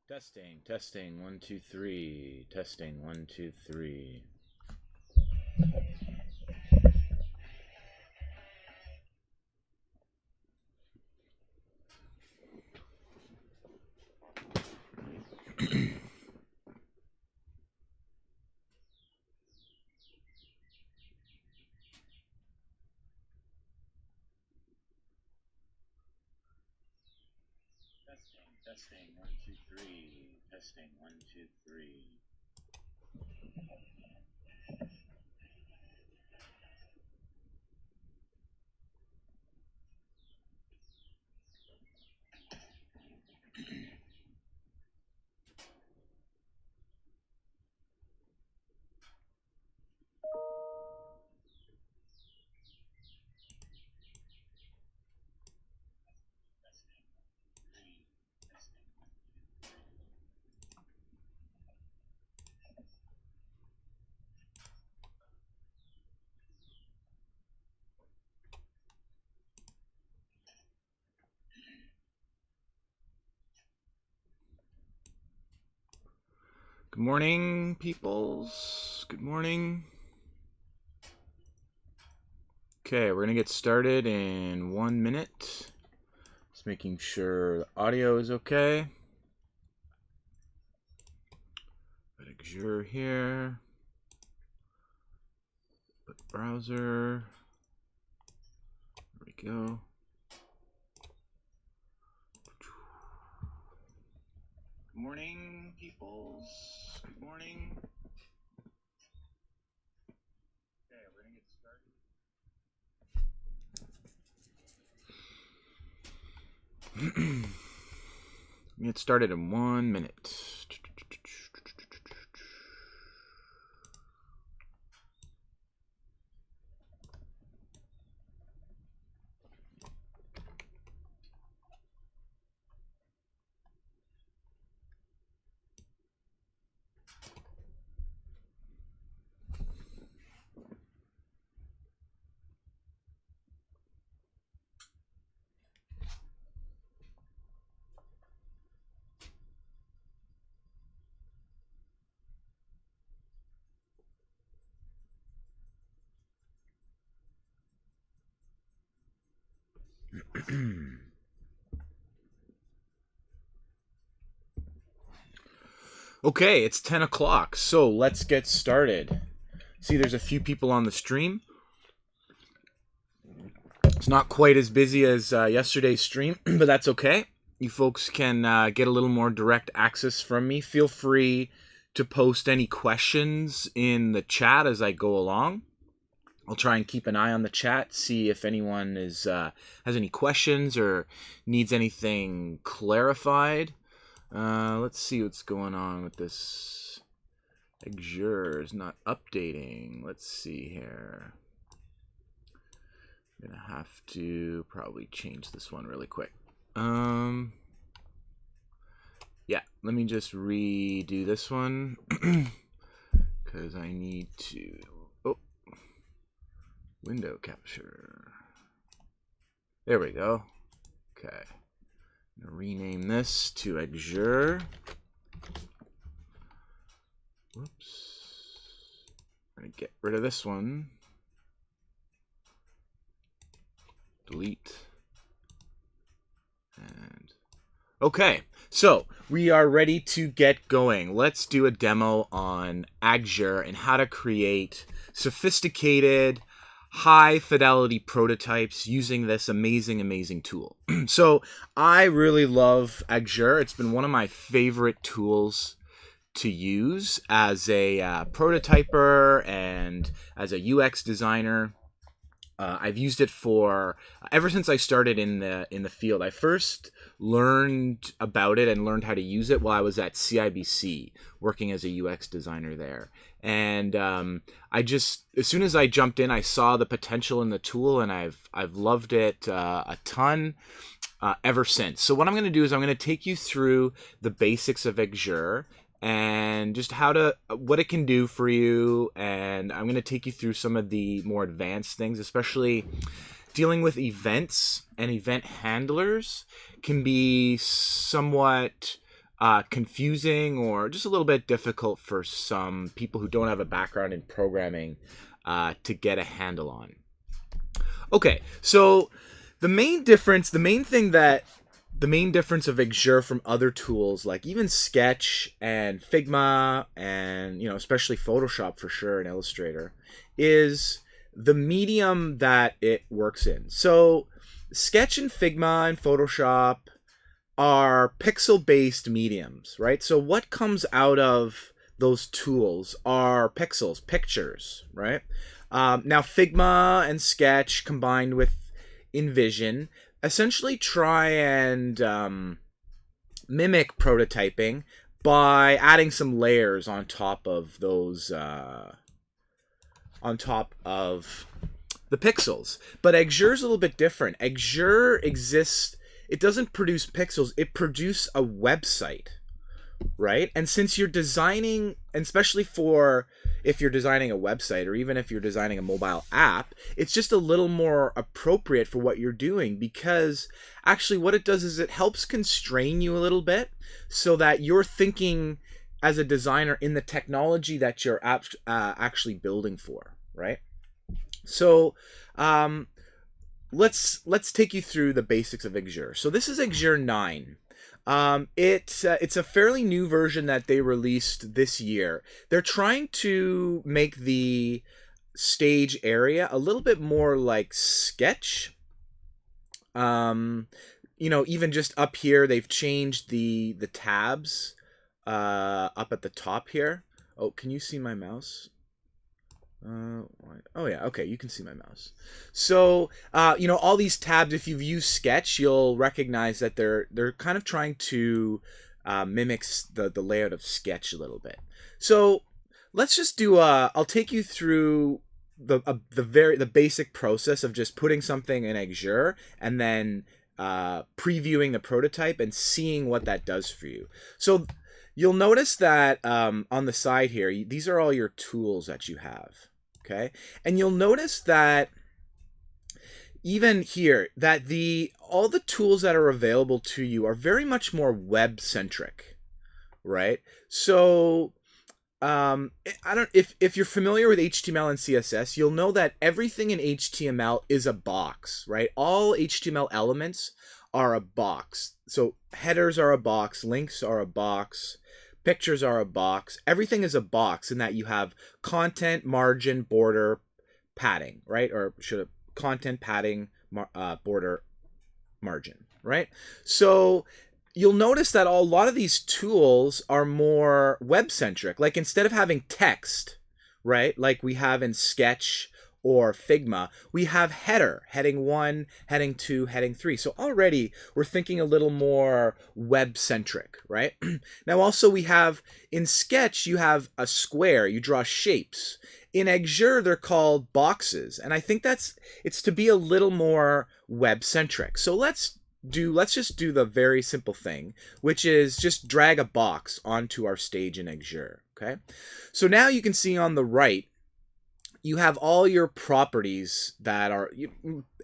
Testing, 1, 2, 3. Testing, 1, 2, 3. Testing, 1, 2, 3. Testing, 1, 2, 3. Good morning, peoples. Good morning. Okay, we're going to get started in 1 minute. Just making sure the audio is okay. Put Axure here. Put browser. There we go. Good morning, peoples. Good morning. Okay, we're going to get started. Get started in 1 minute. Okay, it's 10 o'clock, so let's get started. See, there's a few people on the stream. It's not quite as busy as yesterday's stream, but that's okay. You folks can get a little more direct access from me. Feel free to post any questions in the chat as I go along. I'll try and keep an eye on the chat, see if anyone has any questions or needs anything clarified. Let's see what's going on with this. Axure is not updating. Let's see here. I'm gonna have to probably change this one really quick. Yeah, let me just redo this one because I need to. Oh, window capture. There we go. Okay, I'm gonna rename this to Axure. Whoops. I'm gonna get rid of this one. Delete. And okay, so we are ready to get going. Let's do a demo on Axure and how to create sophisticated, high fidelity prototypes using this amazing tool. So I really love Axure. It's been one of my favorite tools to use as a prototyper and as a UX designer. I've used it for ever since I started in the field. I first learned about it and learned how to use it while I was at CIBC working as a UX designer there. And I just, as soon as I jumped in, I saw the potential in the tool, and I've loved it a ton ever since. So what I'm going to do is I'm going to take you through the basics of Axure and just what it can do for you. And I'm going to take you through some of the more advanced things, especially dealing with events and event handlers can be somewhat confusing or just a little bit difficult for some people who don't have a background in programming to get a handle on. Okay, so the main difference of Axure from other tools like even Sketch and Figma and especially Photoshop for sure and Illustrator is the medium that it works in. So Sketch and Figma and Photoshop are pixel-based mediums, right? So what comes out of those tools are pixels, pictures, right? Now Figma and Sketch combined with InVision essentially try and mimic prototyping by adding some layers on top of those, on top of the pixels. But Axure is a little bit different. Axure exists, it doesn't produce pixels, it produces a website, right? And since you're designing, and especially for if you're designing a website or even if you're designing a mobile app, it's just a little more appropriate for what you're doing, because actually what it does is it helps constrain you a little bit so that you're thinking as a designer in the technology that you're actually building for, right? So let's take you through the basics of Axure. So this is Axure 9. It's a fairly new version that they released this year. They're trying to make the stage area a little bit more like Sketch. Even just up here, they've changed the tabs up at the top here. Oh, can you see my mouse? Oh yeah, okay, you can see my mouse. So, all these tabs, if you've used Sketch, you'll recognize that they're kind of trying to mimic the layout of Sketch a little bit. So, let's just do I'll take you through the basic process of just putting something in Axure and then previewing the prototype and seeing what that does for you. So, you'll notice that on the side here, these are all your tools that you have. Okay, and you'll notice that even here that all the tools that are available to you are very much more web centric, right? So if you're familiar with HTML and CSS, you'll know that everything in HTML is a box, right? All HTML elements are a box. So headers are a box, links are a box, pictures are a box. Everything is a box in that you have content, margin, border, padding, right? Or content, padding, border, margin, right? So you'll notice that a lot of these tools are more web-centric. Like instead of having text, right, like we have in Sketch or Figma, we have heading 1, heading 2, heading 3. So already we're thinking a little more web-centric, right? Now also we have, in Sketch, you have a square, you draw shapes. In Axure, they're called boxes. And I think it's to be a little more web-centric. So let's just do the very simple thing, which is just drag a box onto our stage in Axure, okay? So now you can see on the right, you have all your properties that are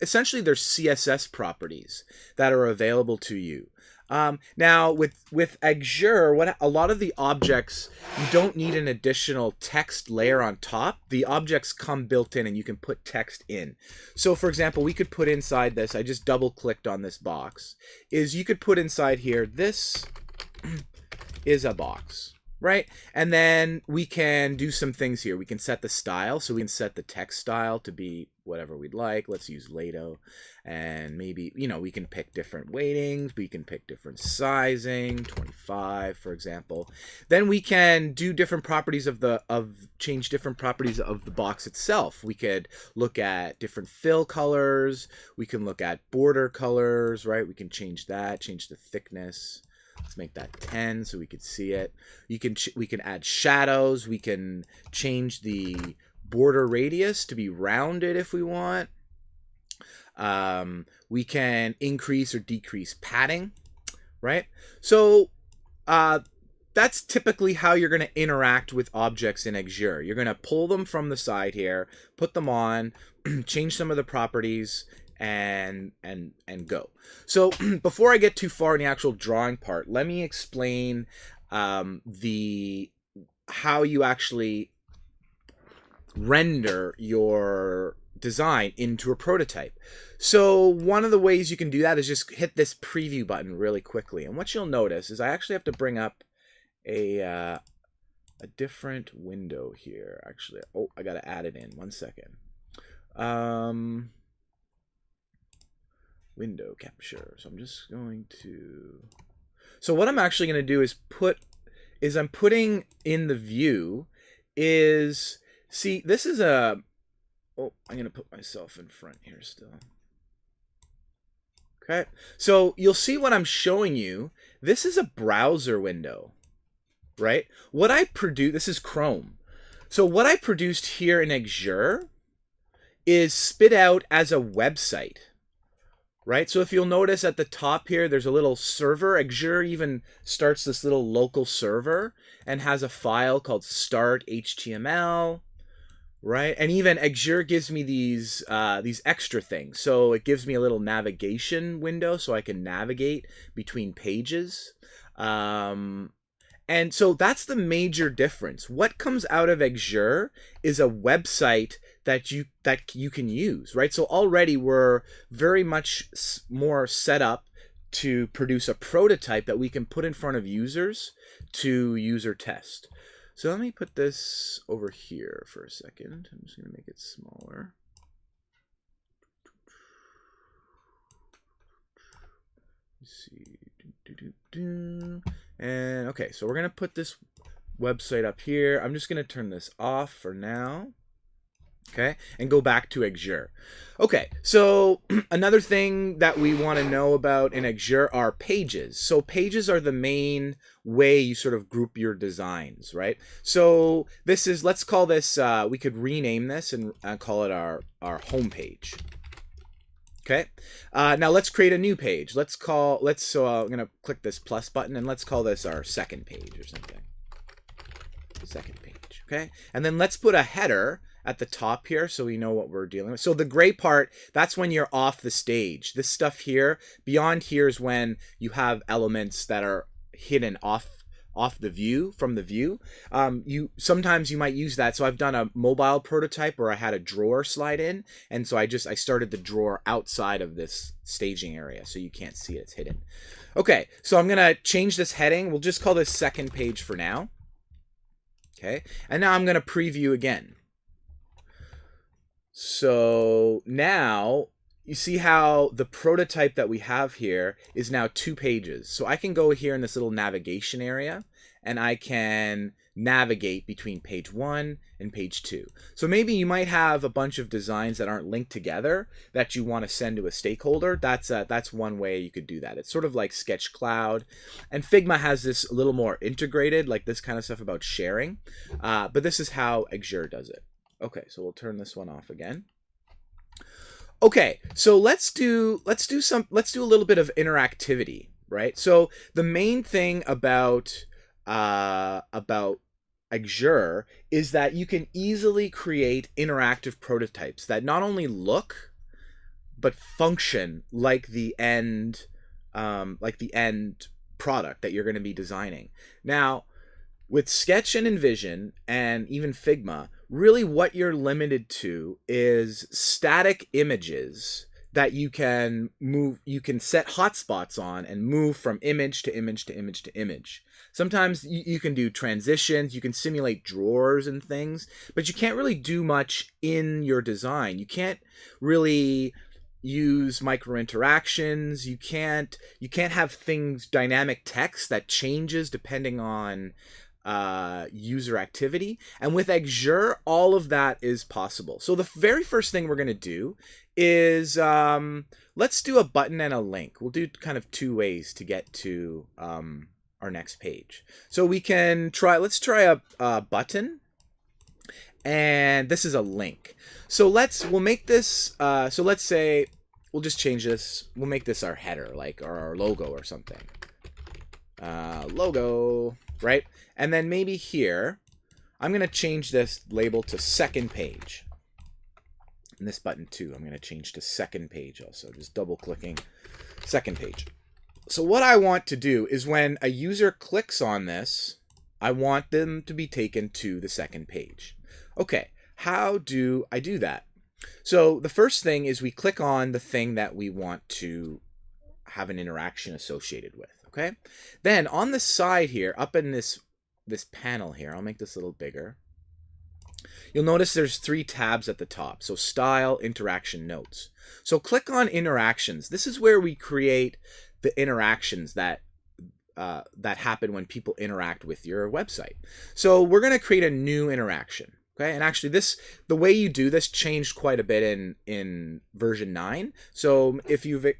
essentially they're CSS properties that are available to you. Now with Axure, a lot of the objects, you don't need an additional text layer on top. The objects come built in and you can put text in. So for example, we could put inside this, I just double clicked on this box, is you could put inside here, this is a box. Right? And then we can do some things here. We can set the style. So we can set the text style to be whatever we'd like. Let's use Lato. And maybe, we can pick different weightings. We can pick different sizing, 25, for example. Then we can do different properties change different properties of the box itself. We could look at different fill colors. We can look at border colors, right? We can change that, change the thickness. Let's make that 10 so we could see it. We can add shadows. We can change the border radius to be rounded if we want. We can increase or decrease padding, right? So that's typically how you're going to interact with objects in Axure. You're going to pull them from the side here, put them on, change some of the properties, and go. So before I get too far in the actual drawing part, let me explain how you actually render your design into a prototype. So one of the ways you can do that is just hit this preview button really quickly. And what you'll notice is I actually have to bring up a different window here. Actually, oh, I got to add it in. 1 second. Window capture. So I'm just going to. So what I'm actually going to do is I'm putting in the view is, see, this is a, oh, I'm going to put myself in front here still. Okay. So you'll see what I'm showing you. This is a browser window, right? What I produce, this is Chrome. So what I produced here in Axure is spit out as a website. Right, so if you'll notice at the top here, there's a little server. Axure even starts this little local server and has a file called start HTML, right? And even Axure gives me these extra things. So it gives me a little navigation window so I can navigate between pages. And so that's the major difference. What comes out of Axure is a website that you can use, right? So already we're very much more set up to produce a prototype that we can put in front of users to user test. So let me put this over here for a second. I'm just going to make it smaller. Let's see. And okay, so we're going to put this website up here. I'm just going to turn this off for now. Okay, and go back to Axure. Okay, so another thing that we want to know about in Axure are pages. So pages are the main way you sort of group your designs, right? So this is, let's call this, we could rename this and call it our home page. Okay, now let's create a new page. So I'm going to click this plus button and let's call this our second page or something. Second page, okay? And then let's put a header at the top here so we know what we're dealing with. So the gray part, that's when you're off the stage. This stuff here, beyond here is when you have elements that are hidden off the view, from the view. Sometimes you might use that. So I've done a mobile prototype where I had a drawer slide in, and so I started the drawer outside of this staging area so you can't see it, it's hidden. Okay, so I'm gonna change this heading. We'll just call this second page for now. Okay, and now I'm gonna preview again. So now you see how the prototype that we have here is now 2 pages. So I can go here in this little navigation area and I can navigate between page 1 and page 2. So maybe you might have a bunch of designs that aren't linked together that you want to send to a stakeholder. That's one way you could do that. It's sort of like Sketch Cloud, and Figma has this a little more integrated, like this kind of stuff about sharing. But this is how Axure does it. Okay, so we'll turn this one off again. Okay, so let's do a little bit of interactivity, right? So the main thing about Axure is that you can easily create interactive prototypes that not only look but function like the end product that you're going to be designing. Now, with Sketch and InVision and even Figma, really what you're limited to is static images that you can move, you can set hotspots on and move from image to image to image to image. Sometimes you can do transitions, you can simulate drawers and things, but you can't really do much in your design. You can't really use micro interactions. You can't have things, dynamic text that changes depending on user activity. And with Axure, all of that is possible. So the very first thing we're going to do is let's do a button and a link. We'll do kind of 2 ways to get to our next page. So we can let's try a button, and this is a link. So we'll make this, so let's say, we'll just change this, we'll make this our header, like, or our logo or something. Logo, right? And then maybe here, I'm going to change this label to second page. And this button too, I'm going to change to second page also, just double clicking second page. So what I want to do is when a user clicks on this, I want them to be taken to the second page. Okay, how do I do that? So the first thing is we click on the thing that we want to have an interaction associated with, okay? Then on the side here, up in this panel here, I'll make this a little bigger. You'll notice there's 3 tabs at the top. So style, interaction, notes. So click on interactions. This is where we create the interactions that happen when people interact with your website. So we're going to create a new interaction. Okay, and actually the way you do this changed quite a bit in version 9. So if you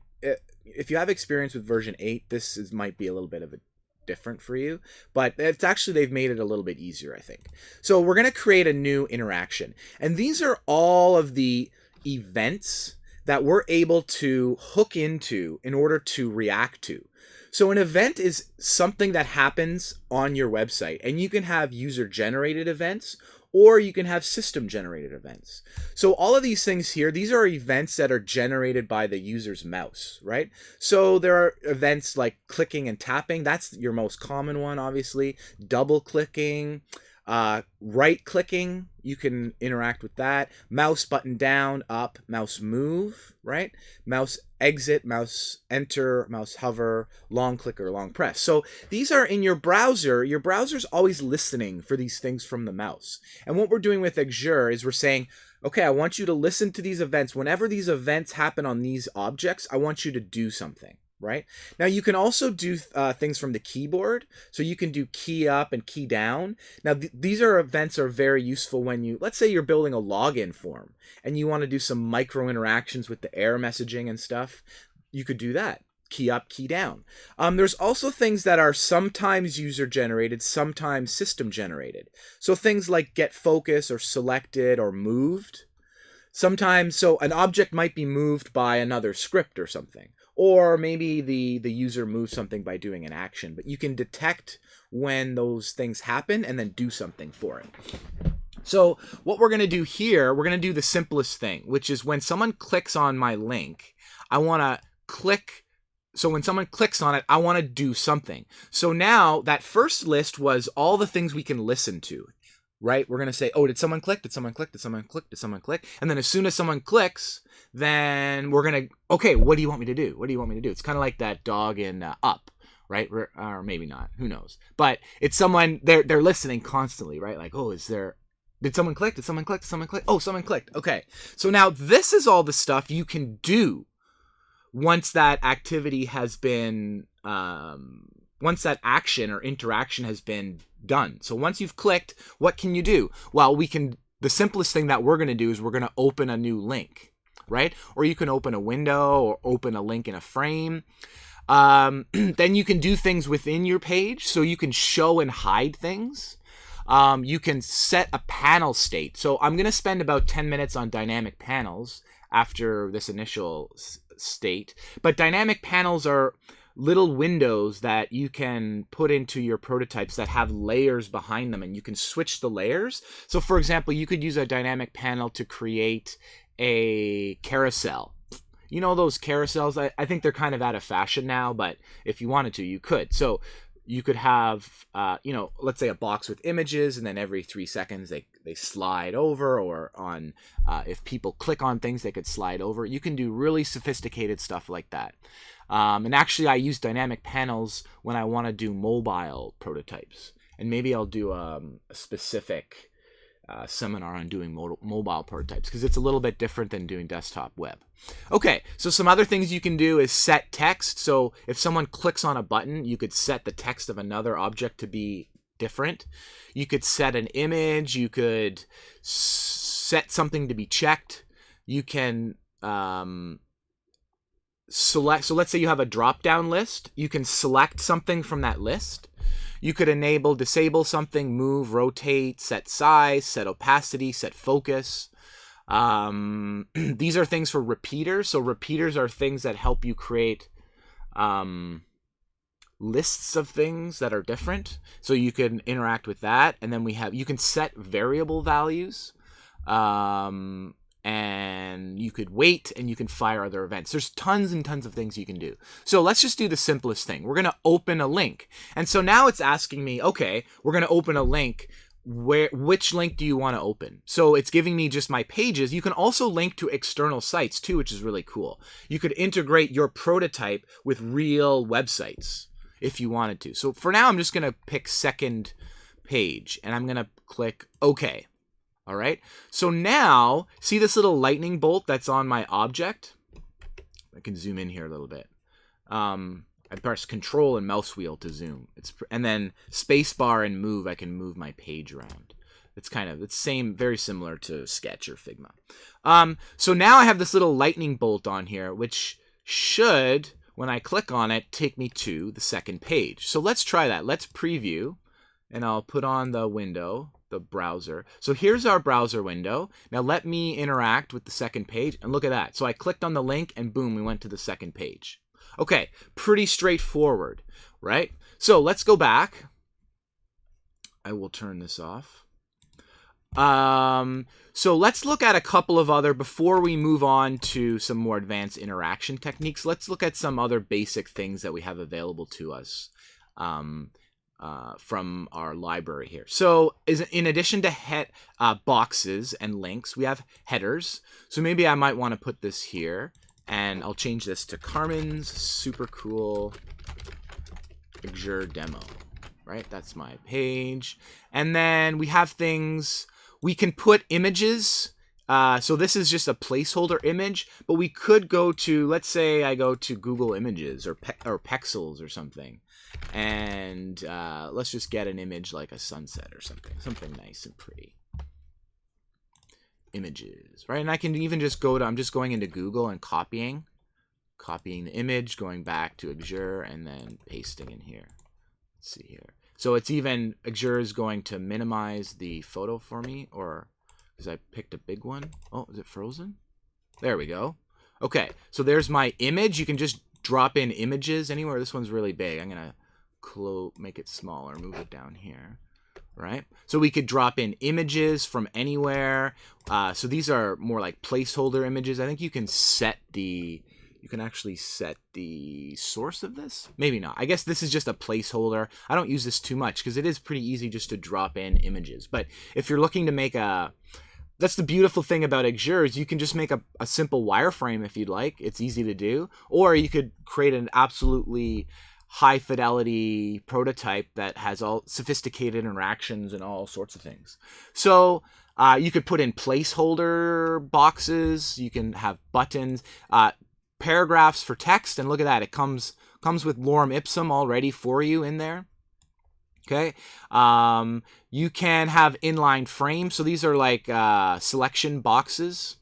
have experience with version 8, this might be a little bit of a different for you, but it's actually they've made it a little bit easier, I think. So we're going to create a new interaction, and these are all of the events that we're able to hook into in order to react to. So an event is something that happens on your website, and you can have user-generated events, or you can have system-generated events. So all of these things here, these are events that are generated by the user's mouse, right? So there are events like clicking and tapping. That's your most common one, obviously. Double-clicking, right-clicking, you can interact with that. Mouse button down, up, mouse move, right? Mouse exit, mouse enter, mouse hover, long click or long press. So these are in your browser. Your browser's always listening for these things from the mouse. And what we're doing with Axure is we're saying, okay, I want you to listen to these events. Whenever these events happen on these objects, I want you to do something. Right? Now you can also do things from the keyboard. So you can do key up and key down. Now these events are very useful when let's say you're building a login form and you want to do some micro interactions with the error messaging and stuff. You could do that. Key up, key down. There's also things that are sometimes user generated, sometimes system generated. So things like get focus or selected or moved. Sometimes, so an object might be moved by another script or something. Or maybe the user moves something by doing an action, but you can detect when those things happen and then do something for it. So what we're going to do here, we're going to do the simplest thing, which is when someone clicks on my link, I want to click. So when someone clicks on it, I want to do something. So now that first list was all the things we can listen to. Right? We're going to say, oh, did someone click? Did someone click? Did someone click? Did someone click? And then as soon as someone clicks, then we're going to, okay, what do you want me to do? What do you want me to do? It's kind of like that dog in Up, right? Or maybe not. Who knows? But it's someone, they're listening constantly, right? Like, oh, did someone click? Did someone click? Did someone click? Oh, someone clicked. Okay. So now this is all the stuff you can do once that activity has been, once that action or interaction has been done. So once you've clicked, what can you do? Well, the simplest thing that we're going to do is we're going to open a new link, right? Or you can open a window or open a link in a frame. Then you can do things within your page. So you can show and hide things. You can set a panel state. So I'm going to spend about 10 minutes on dynamic panels after this initial state. But dynamic panels are little windows that you can put into your prototypes that have layers behind them, and you can switch the layers. So for example, you could use a dynamic panel to create a carousel. You know those carousels? I think they're kind of out of fashion now, but if you wanted to, you could. So you could have, let's say a box with images, and then every 3 seconds they slide over, or on if people click on things, they could slide over. You can do really sophisticated stuff like that. And actually, I use dynamic panels when I want to do mobile prototypes. And maybe I'll do a specific seminar on doing mobile prototypes, because it's a little bit different than doing desktop web. Okay, so some other things you can do is set text. So if someone clicks on a button, you could set the text of another object to be different. You could set an image. You could set something to be checked. You can select. So let's say you have a drop-down list. You can select something from that list. You could enable, disable something, move, rotate, set size, set opacity, set focus. These are things for repeaters. So repeaters are things that help you create lists of things that are different. So you can interact with that. And then you can set variable values. and you could wait, and you can fire other events. There's tons and tons of things you can do. So let's just do the simplest thing. We're going to open a link. And so now it's asking me, okay, we're going to open a link. Which link do you want to open? So it's giving me just my pages. You can also link to external sites too, which is really cool. You could integrate your prototype with real websites if you wanted to. So for now, I'm just going to pick second page, and I'm going to click OK. All right. So now, see this little lightning bolt that's on my object? I can zoom in here a little bit. I press Control and mouse wheel to zoom. And then spacebar and move. I can move my page around. It's very similar to Sketch or Figma. So now I have this little lightning bolt on here, which should, when I click on it, take me to the second page. So let's try that. Let's preview, and I'll put on the window, the browser. So here's our browser window. Now let me interact with the second page, and look at that. So I clicked on the link, and boom, we went to the second page. Okay, pretty straightforward, right? So let's go back. I will turn this off. So let's look at a couple of other, before we move on to some more advanced interaction techniques, let's look at some other basic things that we have available to us from our library here. So in addition to boxes and links, we have headers. So maybe I might want to put this here. And I'll change this to Carmen's super cool Axure demo, right? That's my page. And then we have things, we can put images. So this is just a placeholder image, but we could go to, let's say I go to Google Images or Pexels or something. And let's just get an image like a sunset or something nice and pretty. Images, right? And I can even just I'm just going into Google and copying the image, going back to Axure, and then pasting in here. Let's see here. So it's even, Axure is going to minimize the photo for me, or because I picked a big one. Oh, is it frozen? There we go. Okay, so there's my image. You can just drop in images anywhere. This one's really big. I'm gonna make it smaller, move it down here. Right? So we could drop in images from anywhere. So these are more like placeholder images. I think you can actually set the source of this. Maybe not. I guess this is just a placeholder. I don't use this too much because it is pretty easy just to drop in images. But if you're looking to make that's the beautiful thing about Axure, is you can just make a simple wireframe if you'd like. It's easy to do. Or you could create an absolutely high fidelity prototype that has all sophisticated interactions and all sorts of things. So you could put in placeholder boxes. You can have buttons, paragraphs for text, and look at that. It comes with lorem ipsum already for you in there. Okay. You can have inline frames. So these are like selection boxes.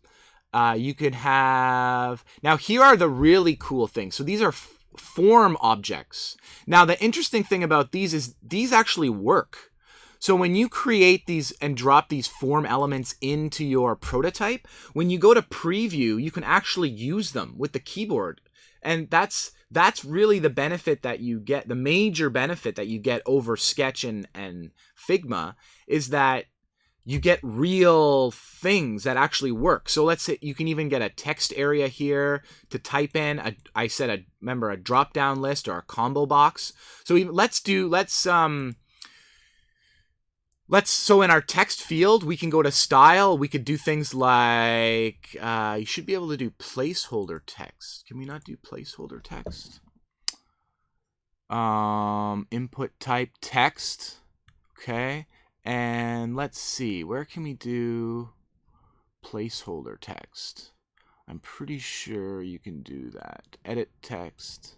You could have, now here are the really cool things. So these are form objects. Now the interesting thing about these is these actually work. So when you create these and drop these form elements into your prototype, when you go to preview, you can actually use them with the keyboard. And that's really the benefit that you get, the major benefit that you get over Sketch and Figma, is that you get real things that actually work. So let's say you can even get a text area here to type in. Remember a drop-down list or a combo box. So so in our text field, we can go to style. We could do things like, you should be able to do placeholder text. Can we not do placeholder text? Input type text. Okay. And let's see, where can we do placeholder text? I'm pretty sure you can do that. Edit text.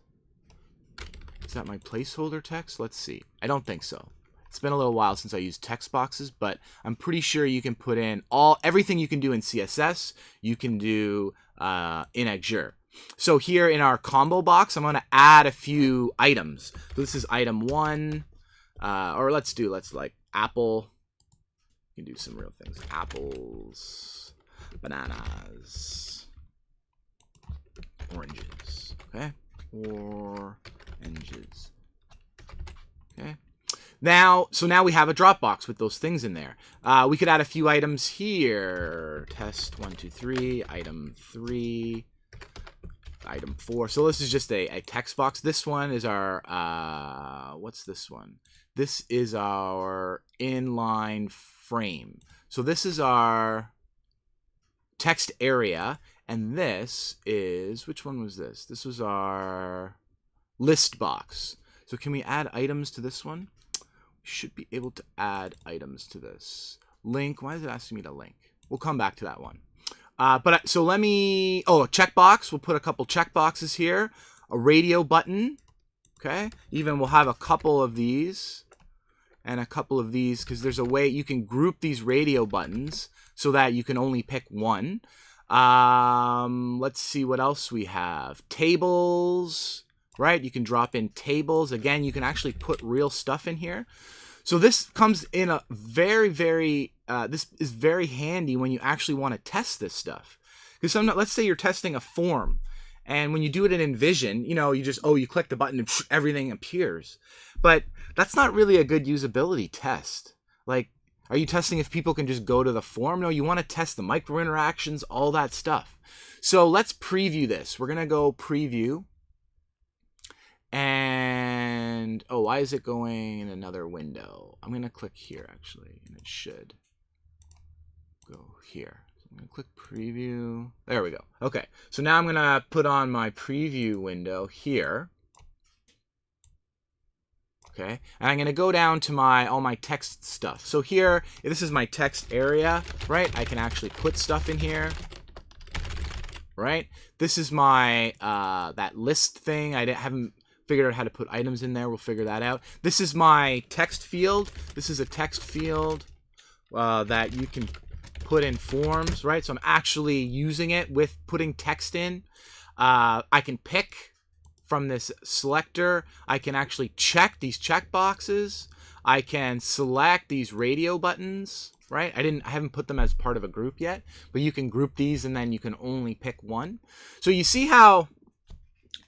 Is that my placeholder text? Let's see. I don't think so. It's been a little while since I used text boxes, but I'm pretty sure you can put in everything you can do in CSS, you can do in Axure. So here in our combo box, I'm going to add a few items. So this is item 1, or let's like apple. You can do some real things. Apples, bananas, oranges. Okay, oranges. Okay. So now we have a Dropbox with those things in there. We could add a few items here. Test 1, 2, 3, item 3, item 4. So this is just a text box. This one is our, what's this one? This is our inline frame. So this is our text area. And this is, which one was this? This was our list box. So can we add items to this one? We should be able to add items to this. Link, why is it asking me to link? We'll come back to that one. So let me, a checkbox. We'll put a couple checkboxes here. A radio button, okay? Even we'll have a couple of these and a couple of these because there's a way you can group these radio buttons so that you can only pick one. Let's see what else we have. Tables, right? You can drop in tables. Again, you can actually put real stuff in here. So this comes in a very, very, this is very handy when you actually want to test this stuff. Because let's say you're testing a form, and when you do it in InVision, you just, you click the button and everything appears. But that's not really a good usability test. Like, are you testing if people can just go to the form? No, you want to test the micro interactions, all that stuff. So let's preview this. We're going to go preview. And, why is it going in another window? I'm going to click here, actually, and it should go here. So I'm going to click preview. There we go. Okay, so now I'm going to put on my preview window here. Okay, and I'm going to go down to all my text stuff. So here, this is my text area, right? I can actually put stuff in here, right? This is my, that list thing. I haven't figured out how to put items in there. We'll figure that out. This is my text field. This is a text field that you can put in forms, right? So I'm actually using it with putting text in. I can pick from this selector. I can actually check these check boxes. I can select these radio buttons, right? I haven't put them as part of a group yet, but you can group these and then you can only pick one. So you see how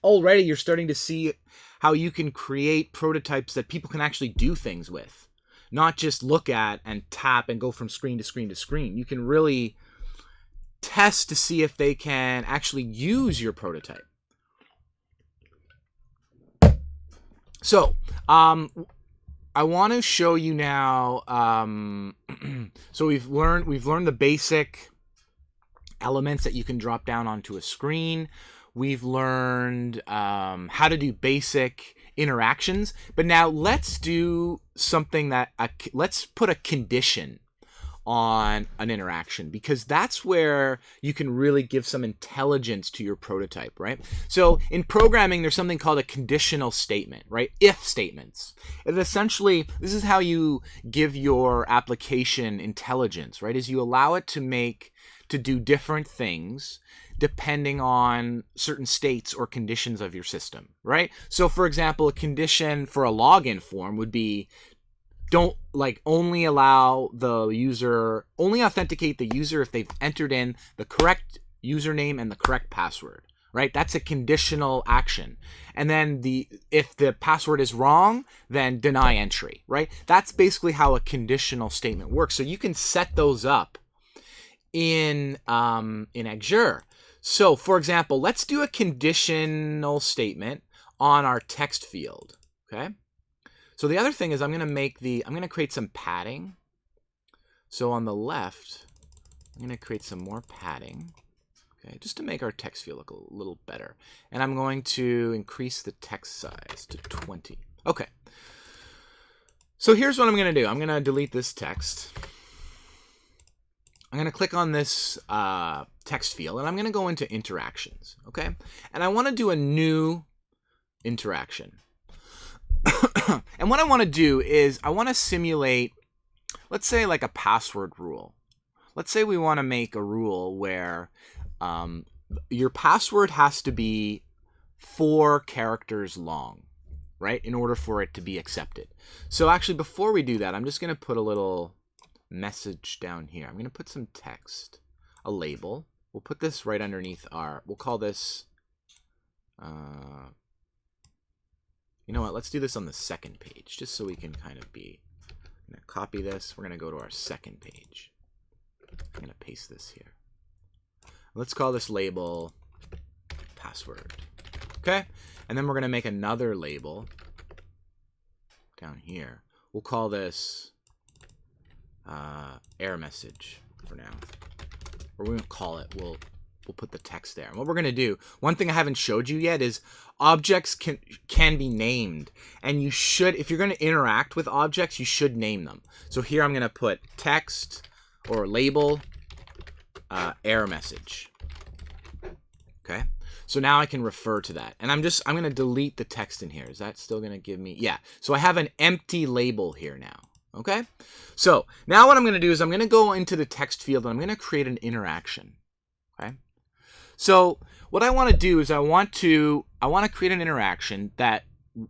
already you're starting to see how you can create prototypes that people can actually do things with, not just look at and tap and go from screen to screen to screen. You can really test to see if they can actually use your prototype. So, I want to show you now. So we've learned the basic elements that you can drop down onto a screen. We've learned how to do basic interactions. But now let's do something let's put a condition on an interaction, because that's where you can really give some intelligence to your prototype, right? So in programming, there's something called a conditional statement, right? If statements. And essentially, this is how you give your application intelligence, right? Is you allow it to do different things depending on certain states or conditions of your system, right? So for example, a condition for a login form would be only authenticate the user if they've entered in the correct username and the correct password, right? That's a conditional action. And then if the password is wrong, then deny entry, right? That's basically how a conditional statement works. So you can set those up in Axure. So for example, let's do a conditional statement on our text field, okay? So the other thing is I'm going to create some padding. So on the left, I'm going to create some more padding, okay, just to make our text field look a little better. And I'm going to increase the text size to 20. Okay. So here's what I'm going to do. I'm going to delete this text. I'm going to click on this text field, and I'm going to go into interactions, okay? And I want to do a new interaction. And what I want to do is I want to simulate, let's say, like a password rule. Let's say we want to make a rule where your password has to be 4 characters long, right, in order for it to be accepted. So actually, before we do that, I'm just going to put a little message down here. I'm going to put some text, a label. We'll put this right underneath we'll call this You know what? Let's do this on the second page, just so we can kind of be. I'm going to copy this. We're going to go to our second page. I'm going to paste this here. Let's call this label password. Okay? And then we're going to make another label down here. We'll call this error message for now. Or we won't call it. We'll put the text there. And what we're going to do, one thing I haven't showed you yet is objects can be named. And you should, if you're going to interact with objects, you should name them. So here I'm going to put text or label error message. Okay? So now I can refer to that. And I'm going to delete the text in here. Is that still going to give me? Yeah. So I have an empty label here now. Okay? So now what I'm going to do is I'm going to go into the text field and I'm going to create an interaction. Okay? So what I want to do is I want to create an interaction that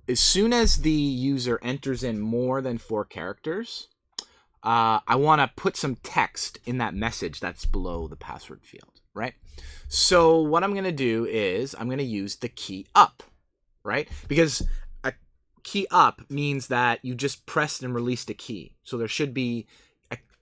as soon as the user enters in more than 4 characters, I want to put some text in that message that's below the password field, right? So what I'm going to do is I'm going to use the key up, right? Because a key up means that you just pressed and released a key. So there should be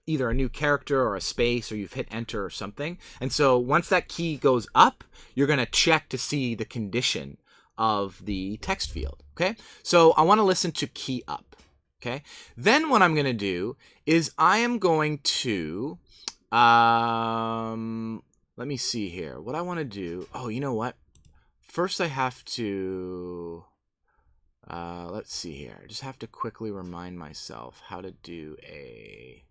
either a new character or a space, or you've hit enter or something. And so once that key goes up, you're going to check to see the condition of the text field, okay? So I want to listen to key up, okay? Then what I'm going to do is I am going to, let me see here. What I want to do, oh, you know what? First I have to, let's see here. I just have to quickly remind myself how to do a,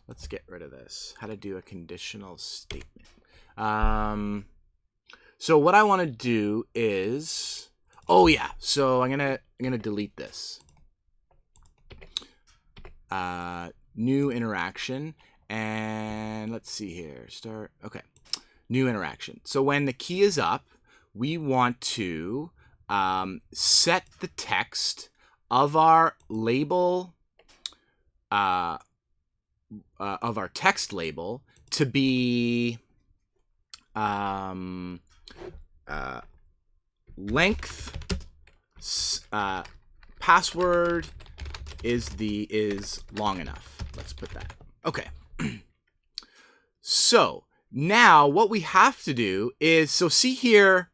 let's get rid of this. How to do a conditional statement. So what I want to do is, oh yeah, so I'm gonna delete this. New interaction, and let's see here. Start. Okay, new interaction. So when the key is up, we want to set the text of our label. Of our text label to be length password is long enough. Let's put that. Okay. So now what we have to do is, so see here,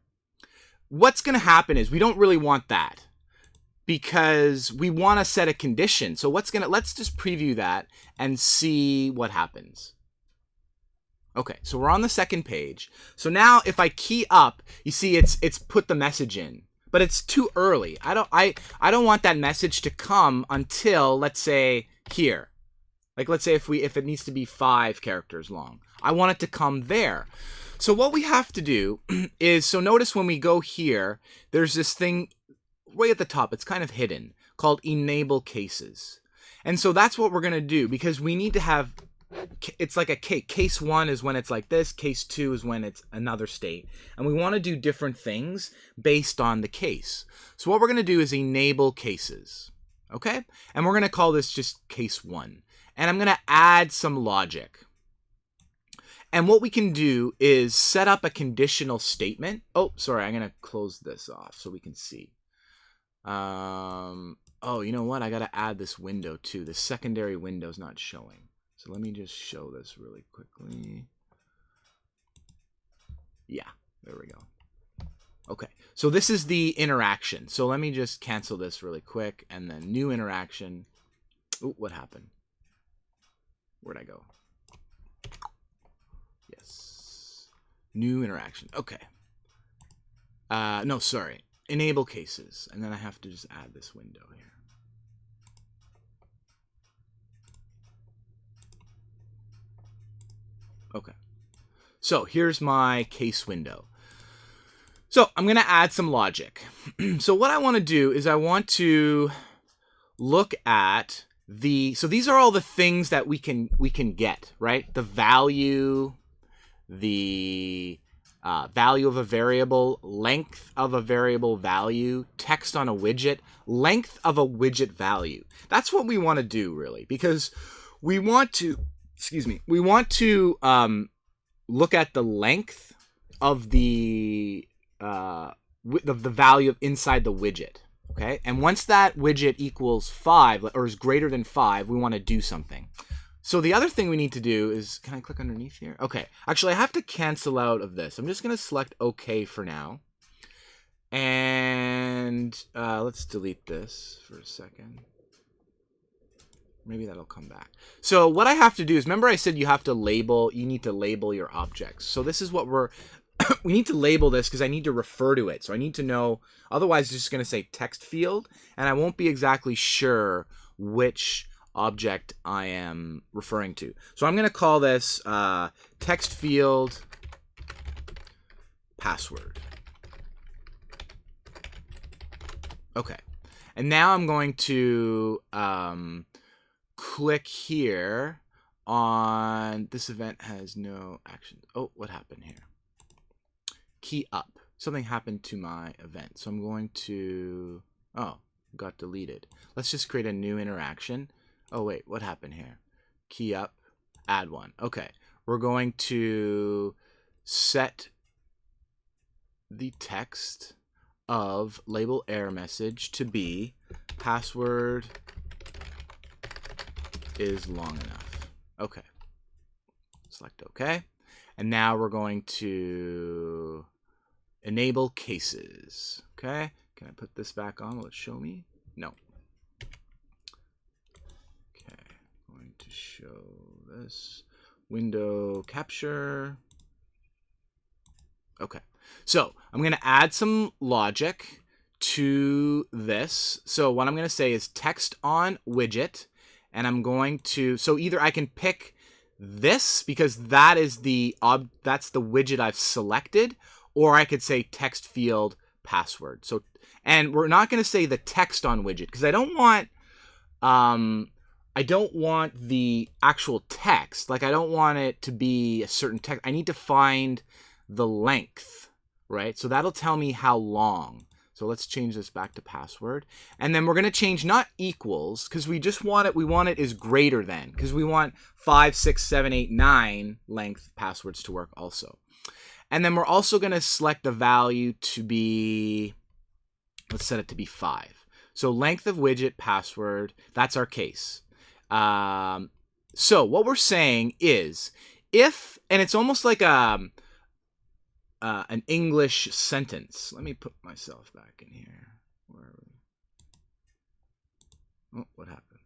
what's going to happen is we don't really want that, because we want to set a condition. So let's just preview that and see what happens. Okay, so we're on the second page. So now if I key up, you see it's put the message in, but it's too early. I don't want that message to come until, let's say, here. Like, let's say if it needs to be 5 characters long, I want it to come there. So what we have to do is, so notice when we go here, there's this thing right at the top, it's kind of hidden, called enable cases. And so that's what we're going to do, because we need to have, it's like a case. Case 1 is when it's like this, case 2 is when it's another state. And we want to do different things based on the case. So what we're going to do is enable cases, okay? And we're going to call this just case 1. And I'm going to add some logic. And what we can do is set up a conditional statement. Oh, sorry, I'm going to close this off so we can see. Oh, you know what? I got to add this window too. The secondary window's not showing. So let me just show this really quickly. Yeah, there we go. Okay, so this is the interaction. So let me just cancel this really quick, and then new interaction. Ooh, what happened? Where'd I go? Yes. New interaction. Okay. No, sorry. Enable cases, and then I have to just add this window here. Okay, so here's my case window. So I'm going to add some logic. So what I want to do is I want to look at so these are all the things that we can get, right? The value, the value of a variable, length of a variable value, text on a widget, length of a widget value. That's what we want to do, really, because we want to, we want to look at the length of the value of inside the widget. Okay, and once that widget equals 5 or is greater than 5, we want to do something. So the other thing we need to do is, can I click underneath here? Okay, actually I have to cancel out of this. I'm just going to select OK for now. And let's delete this for a second. Maybe that'll come back. So what I have to do is, remember I said you need to label your objects. So this is what we need to label this because I need to refer to it. So I need to know, otherwise it's just going to say text field, and I won't be exactly sure which object I am referring to. So I'm going to call this text field password. Okay. And now I'm going to click here on this event has no action. Oh, what happened here? Key up. Something happened to my event. So I'm going to, oh, got deleted. Let's just create a new interaction. Oh, wait, what happened here? Key up, add one. Okay, we're going to set the text of label error message to be password is long enough. Okay. Select OK. And now we're going to enable cases. Okay. Can I put this back on? Will it show me? No. Okay. I'm going to show this. Window capture. Okay. So I'm going to add some logic to this. So what I'm going to say is text on widget. And I'm going to, so either I can pick this because that is that's the widget I've selected, or I could say text field password. So, and we're not going to say the text on widget because I don't want the actual text. Like I don't want it to be a certain text. I need to find the length, right? So that'll tell me how long. So let's change this back to password. And then we're going to change not equals because we want it is greater than, because we want 5, 6, 7, 8, 9 length passwords to work also. And then we're also going to select the value to be, let's set it to be 5. So length of widget password, that's our case. So what we're saying is if, and it's almost like an English sentence. Let me put myself back in here. Where are we? Oh, what happened?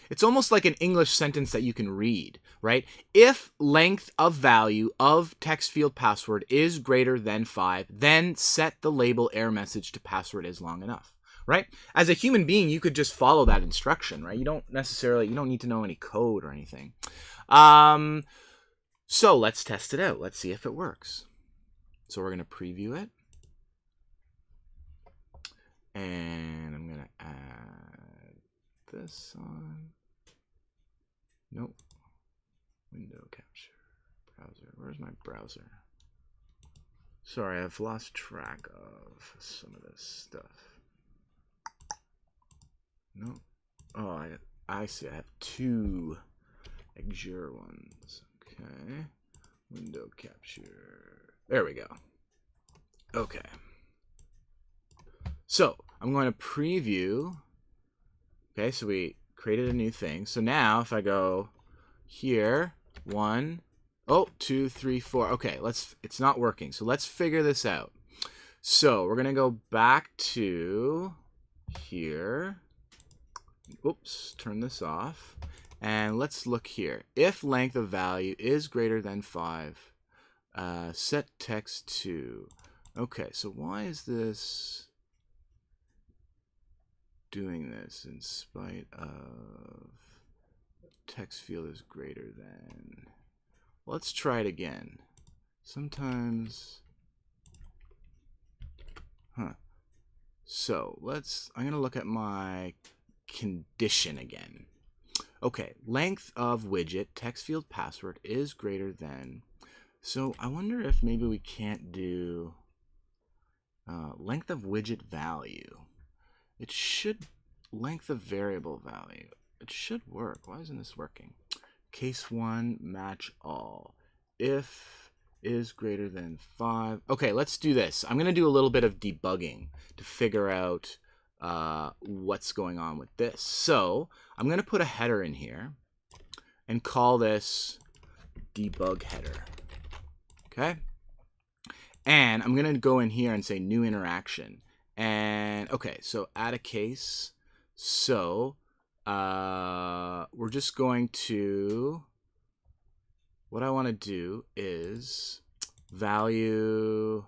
It's almost like an English sentence that you can read, right? If length of value of text field password is greater than 5, then set the label error message to password is long enough, right? As a human being, you could just follow that instruction, right? You don't need to know any code or anything. So let's test it out. Let's see if it works. So we're going to preview it. And I'm going to add this on. Nope. Window capture. Browser. Where's my browser? Sorry, I've lost track of some of this stuff. No. Oh, I see. I have 2 Axure ones. Okay. Window capture. There we go. Okay. So I'm going to preview. Okay, so we created a new thing. So now if I go here, 1, 2, 3, 4. Okay, it's not working. So let's figure this out. So we're going to go back to here. Oops, turn this off. And let's look here. If length of value is greater than 5, set text to. Okay, so why is this doing this in spite of text field is greater than? Let's try it again. Sometimes, So I'm going to look at my condition again. Okay, length of widget, text field password is greater than. So I wonder if maybe we can't do length of widget value. It should, length of variable value. It should work. Why isn't this working? Case 1, match all. If is greater than 5. Okay, let's do this. I'm going to do a little bit of debugging to figure out what's going on with this. So I'm going to put a header in here and call this debug header. Okay? And I'm going to go in here and say new interaction. And okay, so add a case. So we're just going to, what I want to do is value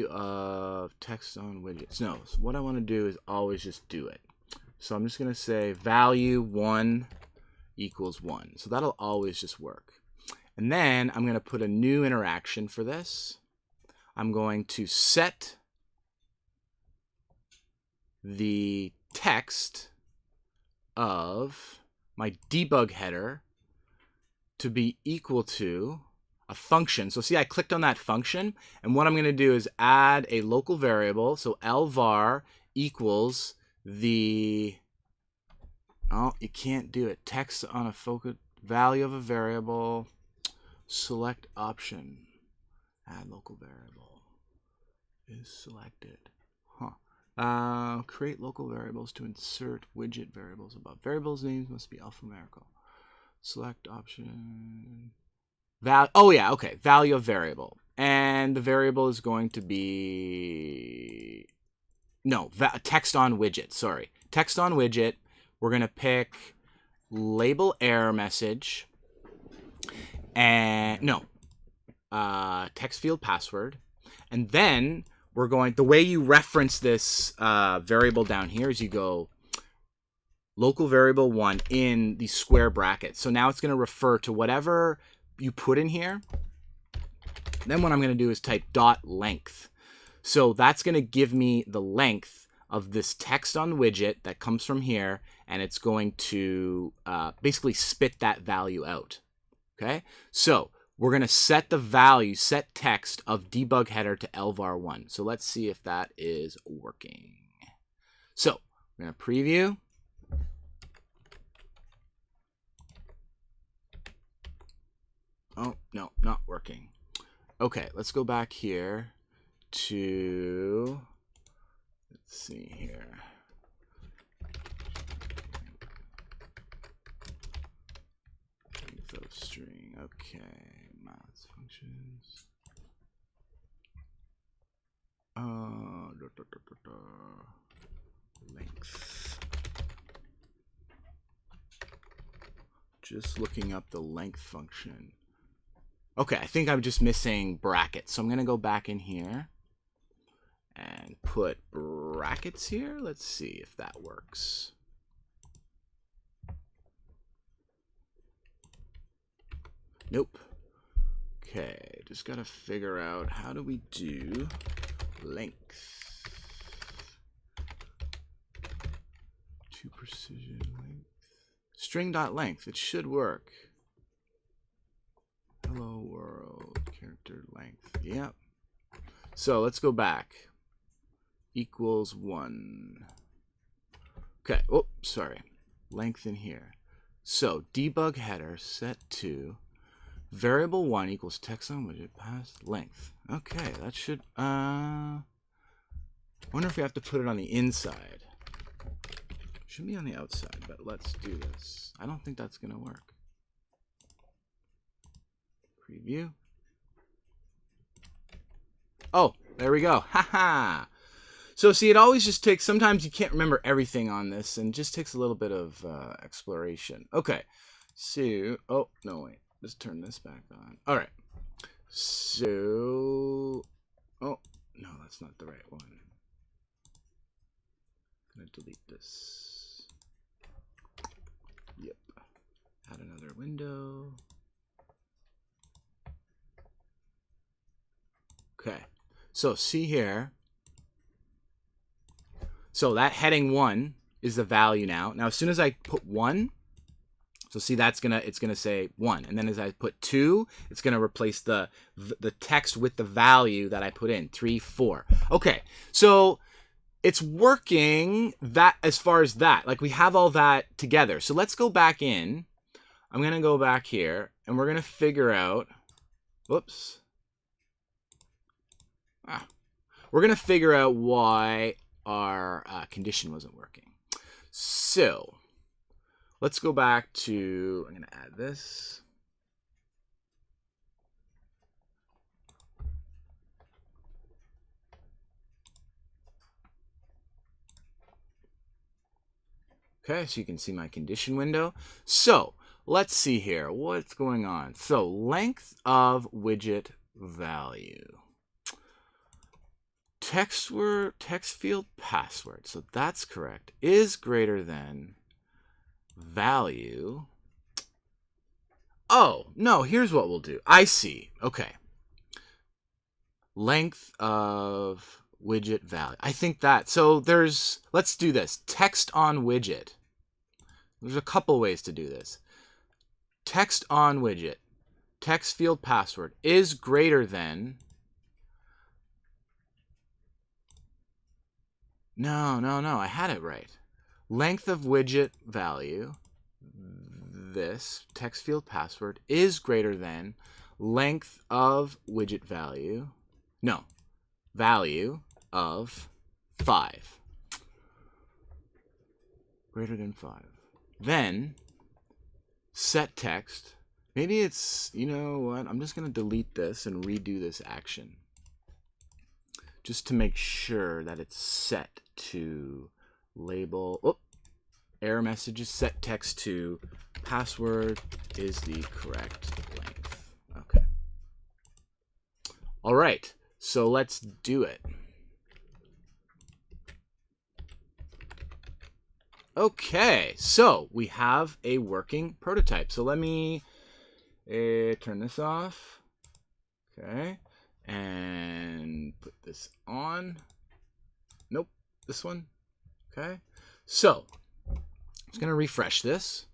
of text on widgets. No, so what I want to do is always just do it. So I'm just going to say value 1 equals 1. So that'll always just work. And then I'm going to put a new interaction for this. I'm going to set the text of my debug header to be equal to a function. So see, I clicked on that function, and what I'm going to do is add a local variable. So lvar equals the, oh, you can't do it. Text on a focus value of a variable. Select option. Add local variable is selected. Create local variables to insert widget variables above. Variables names must be alphanumerical. Select option. Oh yeah, okay. Value of variable, and the variable is going to be text on widget. Sorry, text on widget. We're gonna pick label error message, and text field password, and then we're going, the way you reference this variable down here is you go local variable 1 in the square brackets. So now it's going to refer to whatever you put in here. Then what I'm going to do is type dot length. So that's going to give me the length of this text on widget that comes from here, and it's going to basically spit that value out. Okay, so we're going to set the value, set text of debug header to lvar1. So let's see if that is working. So we're going to preview. Oh, no, not working. Okay, let's go back here to, let's see here. Length of string, okay. Math functions. Length. Just looking up the length function. Okay, I think I'm just missing brackets. So I'm going to go back in here and put brackets here. Let's see if that works. Nope. Okay, just got to figure out how do we do length. To precision length. String.length. It should work. Hello world, character length. Yep. So let's go back. Equals 1. Okay. Oh, sorry. Length in here. So debug header set to variable 1 equals text on widget past length. Okay, that should. Wonder if we have to put it on the inside. Should be on the outside, but let's do this. I don't think that's gonna work. Preview. Oh, there we go. Haha. So see, it always just takes, sometimes you can't remember everything on this, and just takes a little bit of exploration. Okay. So, oh, no, wait. Let's turn this back on. All right. So, oh, no, that's not the right one. I'm going to delete this. Yep. Add another window. Okay, so see here. So that heading 1 is the value now. Now, as soon as I put 1, so see it's gonna say 1, and then as I put 2, it's gonna replace the text with the value that I put in 3, 4. Okay, so it's working that as far as that. Like we have all that together. So let's go back in. I'm going to go back here, and we're going to figure out, whoops. We're going to figure out why our condition wasn't working. So let's go back to, I'm going to add this. Okay, so you can see my condition window. So let's see here. What's going on? So length of widget value. Text field password. So that's correct. Is greater than value. Oh, no, here's what we'll do. I see. Okay. Length of widget value. I think that. So let's do this. Text on widget. There's a couple ways to do this. Text on widget. Text field password is greater than. No. I had it right. Length of widget value. This text field password is greater than length of widget value. No. Value of 5. Greater than 5. Then set text. Maybe it's, you know what? I'm just going to delete this and redo this action. Just to make sure that it's set to label. Oh, error message is set text to password is the correct length. Okay. All right. So let's do it. Okay, so we have a working prototype. So let me turn this off. Okay, and put this on. Nope, this one. Okay, so I'm just going to refresh this.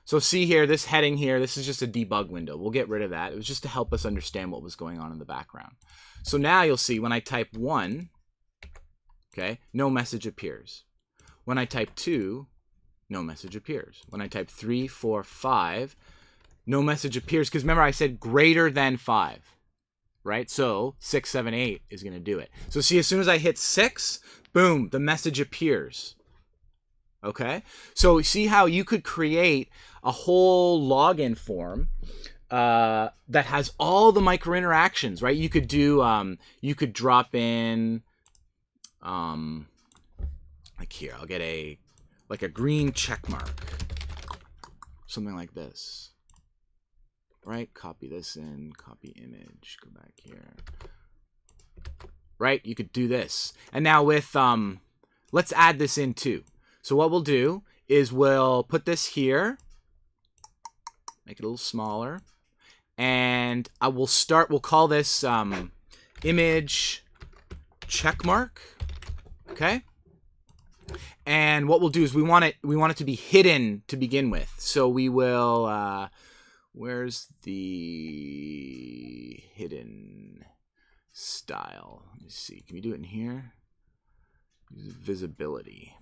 So see here, this heading here, this is just a debug window. We'll get rid of that. It was just to help us understand what was going on in the background. So now you'll see when I type 1, okay, no message appears. When I type 2, no message appears. When I type 3, 4, 5, no message appears. Because remember I said greater than 5, right? So 6, 7, 8 is going to do it. So see, as soon as I hit 6, boom, the message appears. Okay? So see how you could create a whole login form that has all the micro interactions, right? You could do, you could drop in, like here, I'll get a green check mark, something like this, right? Copy this in, copy image, go back here, right? You could do this. And now with, let's add this in too. So what we'll do is we'll put this here, make it a little smaller, and we'll call this image check mark, okay? And what we'll do is we want it to be hidden to begin with. So we will, where's the hidden style? Let me see. Can we do it in here? Visibility.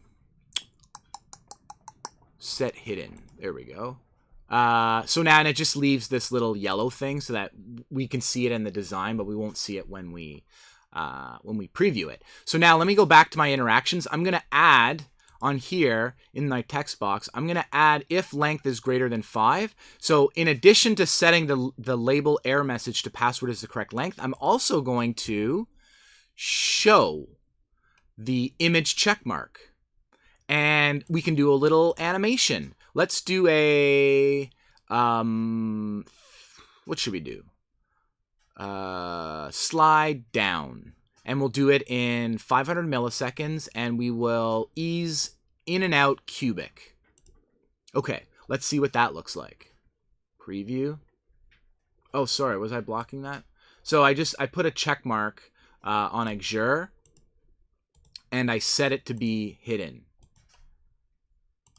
Set hidden. There we go. So now it just leaves this little yellow thing so that we can see it in the design, but we won't see it when we preview it. So now let me go back to my interactions. I'm going to add on here in my text box, I'm going to add if length is greater than 5. So in addition to setting the label error message to password is the correct length, I'm also going to show the image check mark. And we can do a little animation. Let's do a, what should we do? Slide down. And we'll do it in 500 milliseconds, and we will ease in and out cubic. Okay, let's see what that looks like. Preview. Oh, sorry, was I blocking that? So I put a check mark on Axure, and I set it to be hidden.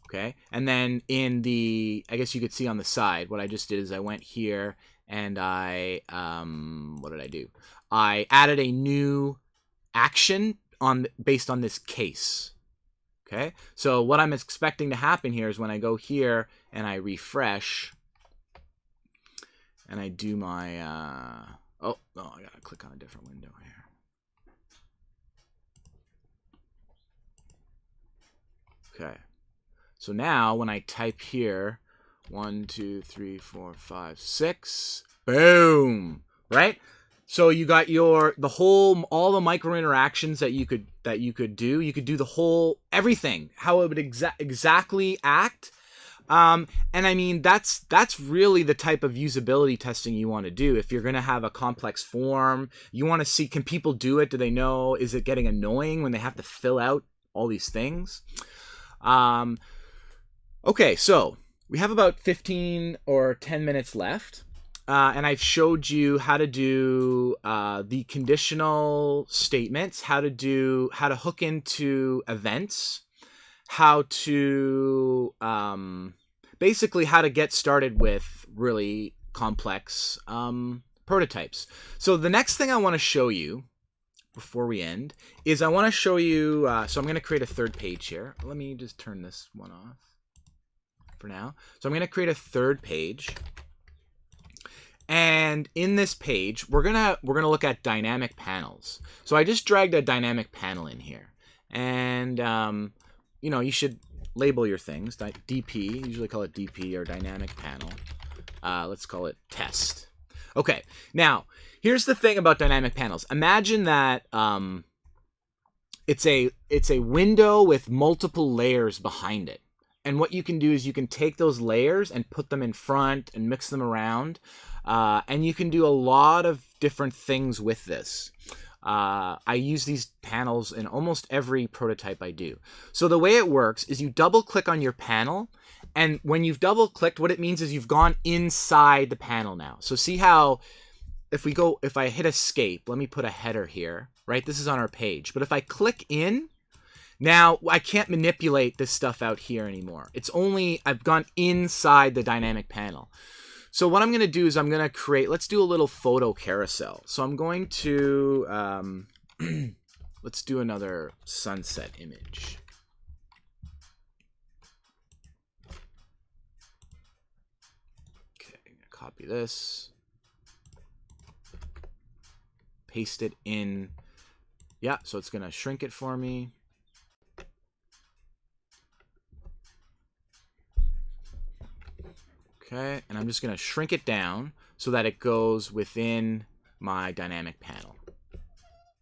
Okay, and then in the, I guess you could see on the side, what I just did is I went here and I, what did I do? I added a new action based on this case. Okay, so what I'm expecting to happen here is when I go here and I refresh, and I do my, oh, no, I gotta click on a different window here. Okay. So now when I type here, 1, 2, 3, 4, 5, 6, boom, right? So you got all the micro interactions that you could do. You could do the whole everything, how it would exactly act. And I mean, that's really the type of usability testing you want to do. If you're going to have a complex form, you want to see, can people do it? Do they know? Is it getting annoying when they have to fill out all these things? Okay, so we have about 15 or 10 minutes left. And I've showed you how to do the conditional statements, how to hook into events, how to basically how to get started with really complex prototypes. So the next thing I want to show you before we end is I want to show you, so I'm going to create a third page here. Let me just turn this one off for now. So I'm going to create a third page. And in this page, we're gonna look at dynamic panels. So I just dragged a dynamic panel in here, and you know, you should label your things. DP, usually call it DP or dynamic panel. Let's call it test. Okay. Now, here's the thing about dynamic panels. Imagine that it's a window with multiple layers behind it. And what you can do is you can take those layers and put them in front and mix them around. And you can do a lot of different things with this. I use these panels in almost every prototype I do. So the way it works is you double click on your panel. And when you've double clicked, what it means is you've gone inside the panel now. So see how if I hit escape, let me put a header here, right? This is on our page. But if I click in, now I can't manipulate this stuff out here anymore. It's only, I've gone inside the dynamic panel. So what I'm going to do is I'm going to create, let's do a little photo carousel. So I'm going to, let's do another sunset image. Okay, I'm going to copy this. Paste it in. Yeah, so it's going to shrink it for me. Okay, and I'm just going to shrink it down so that it goes within my dynamic panel.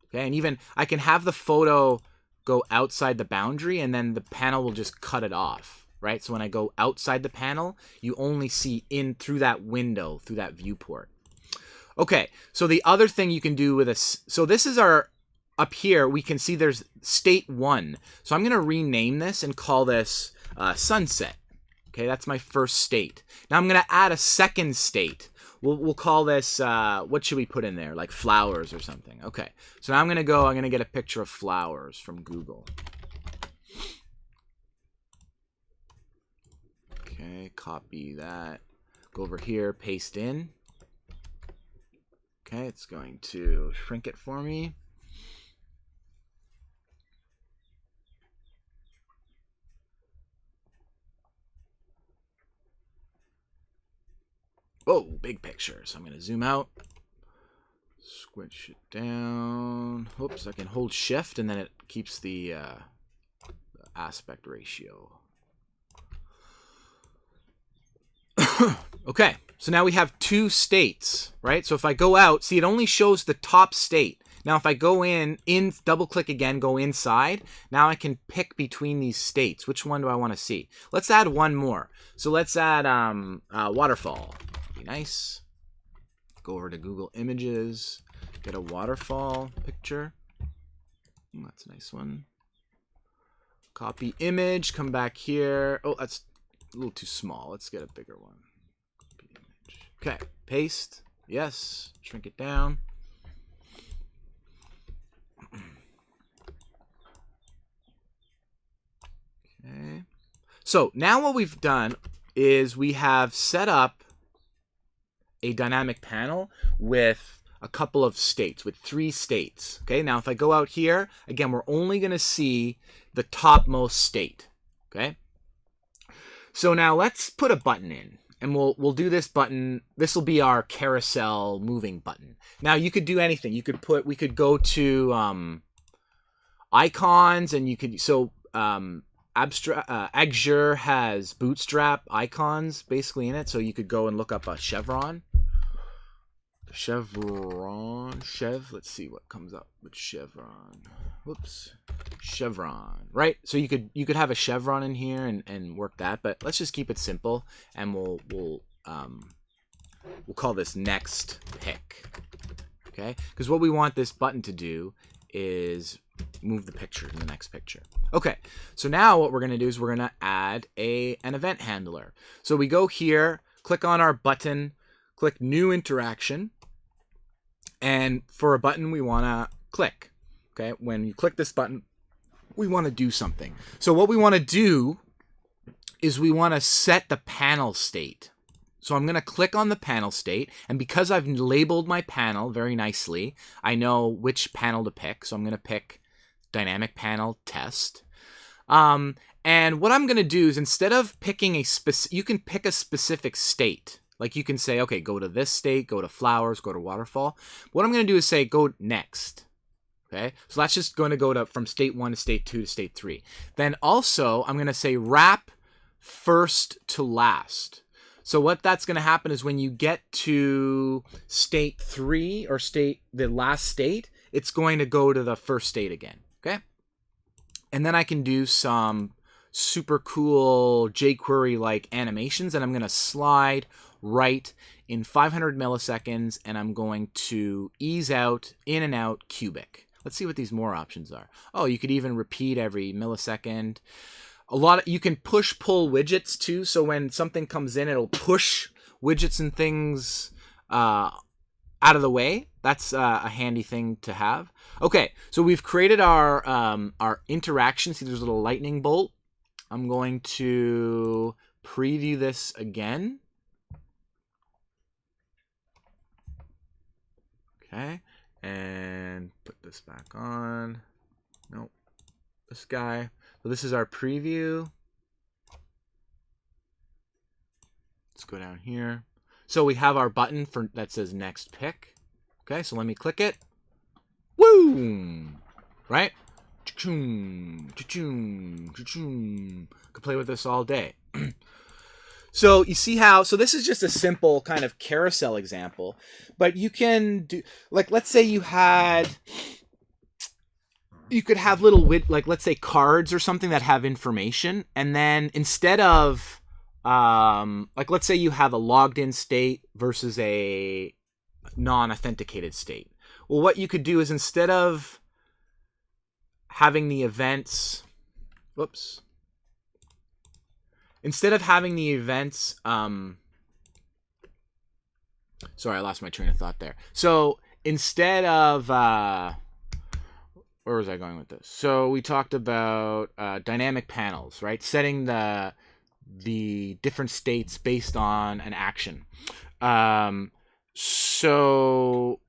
Okay, and even I can have the photo go outside the boundary and then the panel will just cut it off, right? So when I go outside the panel, you only see in through that window, through that viewport. Okay, so the other thing you can do with this, so this is our, up here, we can see there's state 1. So I'm going to rename this and call this sunset. Okay, that's my first state. Now I'm going to add a second state. We'll call this, what should we put in there? Like flowers or something. Okay, so now I'm going to get a picture of flowers from Google. Okay, copy that. Go over here, paste in. Okay, it's going to shrink it for me. Oh, big picture. So I'm going to zoom out, squish it down. Oops, I can hold shift and then it keeps the aspect ratio. Okay, so now we have 2 states, right? So if I go out, see, it only shows the top state. Now if I go in, double click again, go inside, now I can pick between these states. Which one do I want to see? Let's add one more. So let's add waterfall. Be nice. Go over to Google Images, get a waterfall picture. That's a nice one. Copy image, come back here. Oh, that's a little too small. Let's get a bigger one. Copy image. Okay, paste. Yes, shrink it down. Okay. So now what we've done is we have set up a dynamic panel with a couple of states, with 3 states. Okay, now if I go out here, again, we're only going to see the topmost state. Okay, So now let's put a button in, and we'll do this button. This will be our carousel moving button. Now you could do anything. We could go to icons, and you could Axure has bootstrap icons basically in it, so you could go and look up a chevron. Let's see what comes up with chevron. Whoops. Chevron, right? So you could have a chevron in here and work that, but let's just keep it simple, and we'll call this next pick. Okay? Because what we want this button to do is move the picture to the next picture. Okay, so now what we're going to do is we're going to add an event handler. So we go here, click on our button, click New Interaction, and for a button we want to click. Okay, when you click this button, we want to do something. So what we want to do is we want to set the panel state. So I'm going to click on the panel state, and because I've labeled my panel very nicely, I know which panel to pick. So I'm going to pick Dynamic Panel Test. And what I'm going to do is, instead of picking you can pick a specific state. Like you can say, okay, go to this state, go to flowers, go to waterfall. What I'm going to do is say, go next. Okay, so that's just going to go from state 1 to state 2 to state 3. Then also, I'm going to say wrap first to last. So what that's going to happen is when you get to state 3 or the last state, it's going to go to the first state again. Okay, and then I can do some super cool jQuery like animations, and I'm going to slide right in 500 milliseconds, and I'm going to ease out, in and out, cubic. Let's see what these more options are. Oh, you could even repeat every millisecond. You can push-pull widgets too, so when something comes in, it'll push widgets and things out of the way. That's a handy thing to have. Okay, so we've created our interaction. See, there's a little lightning bolt. I'm going to preview this again. Okay, and put this back on. Nope, this guy. So this is our preview. Let's go down here. So we have our button that says next pick. Okay, so let me click it. Woo! Right? Could play with this all day. So you see how, so this is just a simple kind of carousel example, but you can do, like, let's say you could have little, like, let's say cards or something that have information, and then instead of, like, let's say you have a logged in state versus a non-authenticated state. Well, what you could do is, instead of having the events, sorry, I lost my train of thought there. So instead of, where was I going with this? So we talked about dynamic panels, right? Setting the different states based on an action. So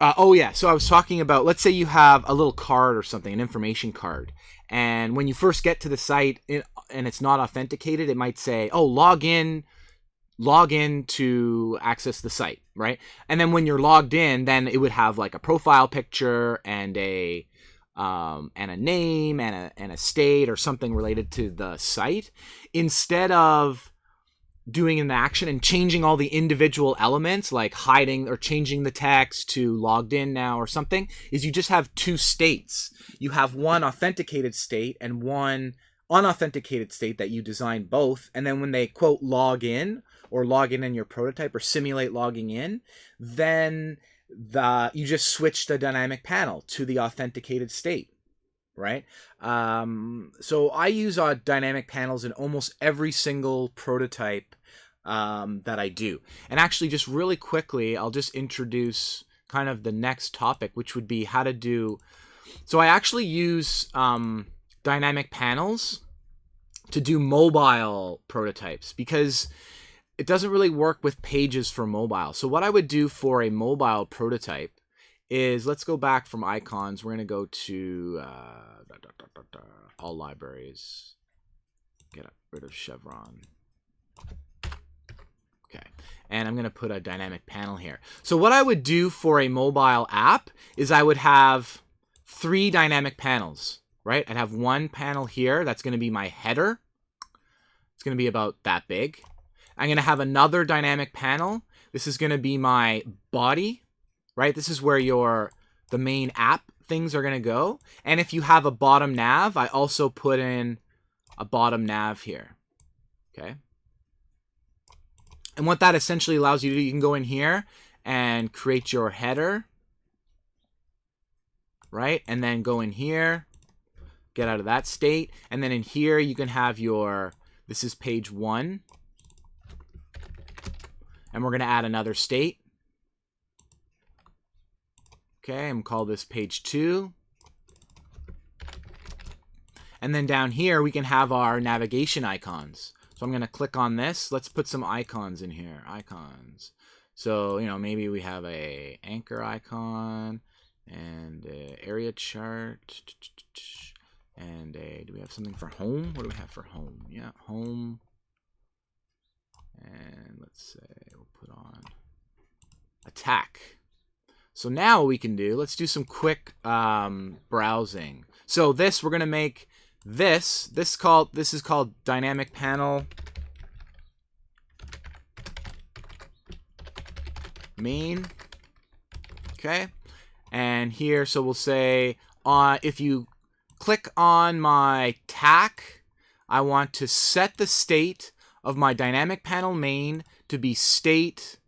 I was talking about, let's say you have a little card or something, an information card. And when you first get to the site and it's not authenticated, it might say, oh, log in to access the site, right? And then when you're logged in, then it would have like a profile picture and a name and a state or something related to the site. Instead of doing an action and changing all the individual elements, like hiding or changing the text to logged in now or something, is you just have two states. You have one authenticated state and one unauthenticated state that you design both, and then when they quote log in or log in your prototype or simulate logging in, then you just switch the dynamic panel to the authenticated state, right? So I use dynamic panels in almost every single prototype that I do. And actually, just really quickly, I'll just introduce kind of the next topic, which would be how to do. So I actually use dynamic panels to do mobile prototypes, because it doesn't really work with pages for mobile. So what I would do for a mobile prototype is, let's go back from icons. We're going to go to all libraries. get rid of chevron. Okay, and I'm going to put a dynamic panel here. So what I would do for a mobile app is I would have 3 dynamic panels, right? I'd have one panel here. That's going to be my header. It's going to be about that big. I'm going to have another dynamic panel. This is going to be my body, right? This is where the main app things are going to go. And if you have a bottom nav, I also put in a bottom nav here, okay? And what that essentially allows you to do, you can go in here and create your header, right? And then go in here, get out of that state. And then in here, you can have this is page 1. And we're going to add another state. Okay, I'm going to call this page 2. And then down here, we can have our navigation icons. So I'm going to click on this. Let's put some icons in here. Icons. So, maybe we have a anchor icon and an area chart. And do we have something for home? What do we have for home? Yeah, home. And let's say we'll put on attack. So now what we can do, let's do some quick browsing. So we're going to make this is called dynamic panel main. Okay. And here, so we'll say if you click on my tack, I want to set the state of my dynamic panel main to be state.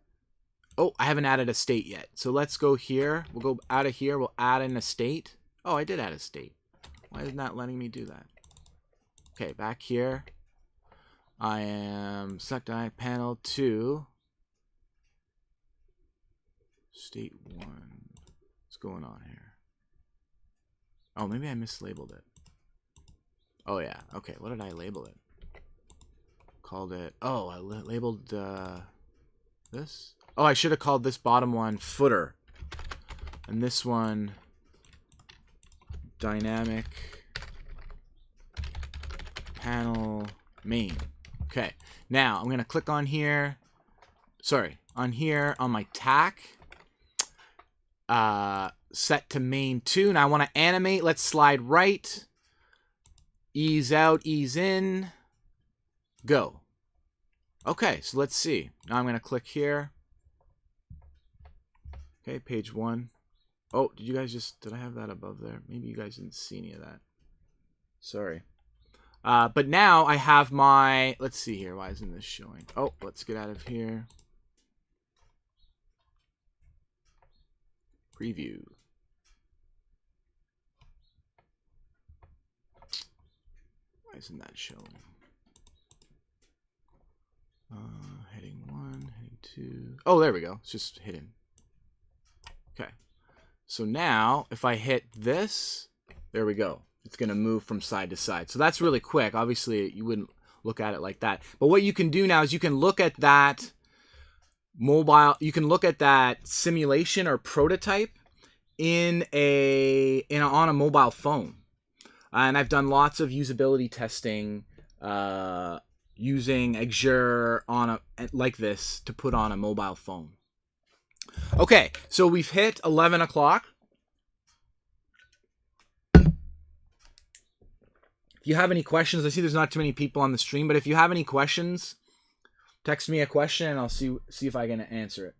Oh, I haven't added a state yet. So let's go here. We'll go out of here. We'll add in a state. Oh, I did add a state. Why is it not letting me do that? Okay, back here. I am select dynamic panel 2. State 1. What's going on here? Oh, maybe I mislabeled it. Oh, yeah. Okay, what did I label it? Called it... Oh, I labeled this? Oh, I should have called this bottom one footer. And this one dynamic panel main. Okay, now I'm going to click on here. Sorry, on here on my tack. Set to main 2. Now I want to animate. Let's slide right. Ease out, ease in. Go. Okay, so let's see. Now I'm going to click here. Okay, page 1. Oh, did I have that above there? Maybe you guys didn't see any of that. Sorry. But now I have let's see here. Why isn't this showing? Oh, let's get out of here. Preview. Why isn't that showing? Heading 1, heading 2. Oh, there we go. It's just hidden. Okay. So now, if I hit this, there we go. It's going to move from side to side. So that's really quick. Obviously, you wouldn't look at it like that. But what you can do now is you can look at that simulation or prototype on a mobile phone. And I've done lots of usability testing using Axure like this to put on a mobile phone. Okay, so we've hit 11 o'clock. If you have any questions, I see there's not too many people on the stream, but if you have any questions, text me a question and I'll see if I can answer it.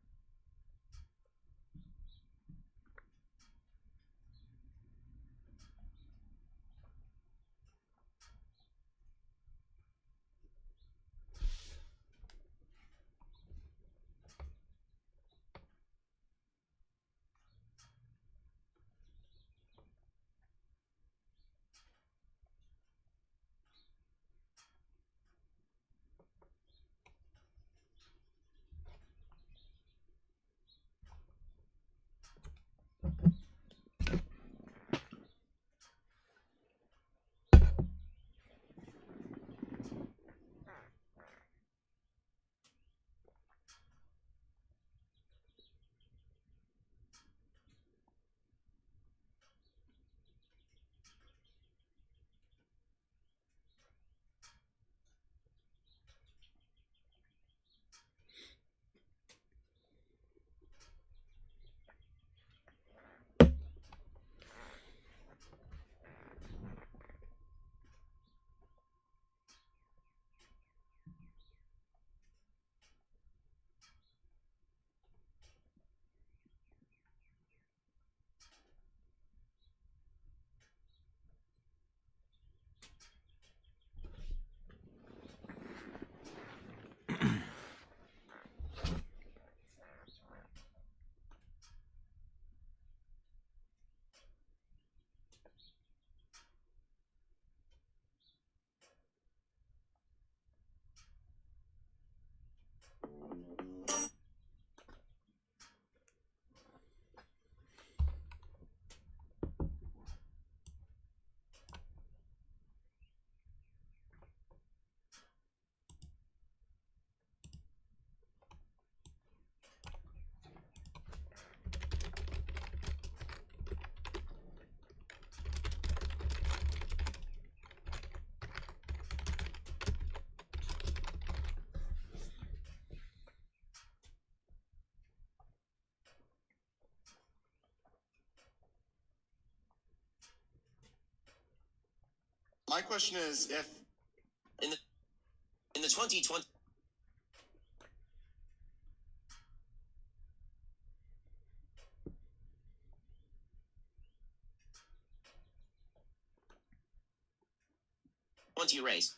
My question is, if in the 2020 race,